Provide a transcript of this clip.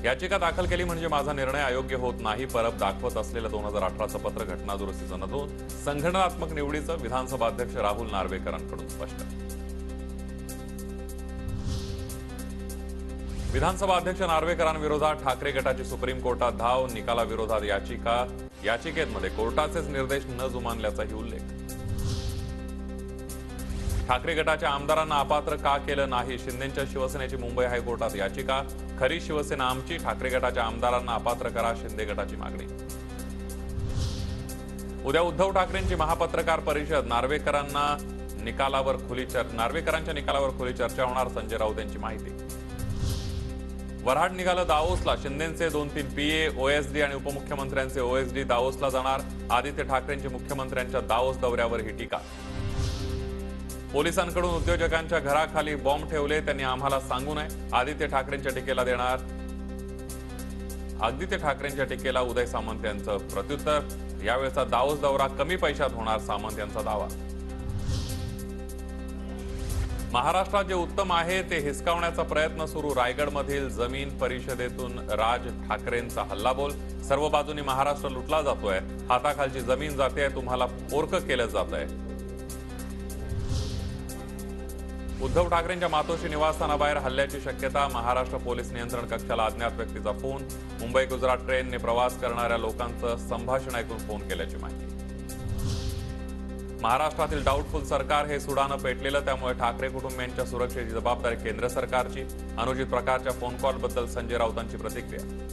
याचिका दाखल केली म्हणजे माझा निर्णय अयोग्य होत नाही, परत दाखवत असलेलं 2018चं पत्र घटना दुरुस्तीचं नसून संघटनात्मक निवडीचं विधानसभा अध्यक्ष राहुल नार्वेकरांकडून स्पष्ट. विधानसभा अध्यक्ष नार्वेकरांविरोधात ठाकरे गटाची सुप्रीम कोर्टात धाव, निकालाविरोधात याचिका, याचिकेमध्ये कोर्टाचेच निर्देश न जुमानल्याचाही उल्लेख. ठाकरे गटाच्या आमदारांना अपात्र का केलं नाही, शिंदेच्या शिवसेनेची मुंबई हायकोर्टात याचिका, खरी शिवसेना आमची, ठाकरे गटाच्या आमदारांना अपात्र करा, शिंदे गटाची मागणी. उद्या उद्धव ठाकरेंची महापत्रकार परिषद, नार्वेकरांच्या निकालावर खुली चर्चा होणार, संजय राऊत यांची माहिती. वऱ्हाड निघालं दावोसला, शिंदेचे 2-3 पीए, ओएसडी आणि उपमुख्यमंत्र्यांचे ओएसडी दावोसला जाणार, आदित्य ठाकरेंची मुख्यमंत्र्यांच्या दावोस दौऱ्यावर ही टीका. पोलिसांकडून उद्योजकांच्या घराखाली बॉम्ब ठेवले, त्यांनी आम्हाला सांगू नये, आदित्य ठाकरेंच्या टीकेला उदय सामंत यांचं प्रत्युत्तर. यावेळेचा दावोस दौरा कमी पैशात होणार, सामंत यांचा दावा. महाराष्ट्रात जे उत्तम आहे ते हिसकावण्याचा प्रयत्न सुरू, रायगडमधील जमीन परिषदेतून राज ठाकरेंचा हल्लाबोल, सर्व बाजूनी महाराष्ट्र लुटला जातोय, हाताखालची जमीन जाते, तुम्हाला पोरकं केलं जात आहे. उद्धव ठाकरेंच्या मातोश्री निवासस्थानाबाहेर हल्ल्याची शक्यता, महाराष्ट्र पोलीस नियंत्रण कक्षाला अज्ञात व्यक्तीचा फोन, मुंबई गुजरात ट्रेनने प्रवास करणाऱ्या लोकांचं संभाषण ऐकून फोन केल्याची माहिती. महाराष्ट्रातील डाऊटफुल सरकार हे सुडानं पेटलेलं, त्यामुळे ठाकरे कुटुंबियांच्या सुरक्षेची जबाबदारी केंद्र सरकारची, अनुचित प्रकारच्या फोन कॉलबद्दल संजय राऊतांची प्रतिक्रिया.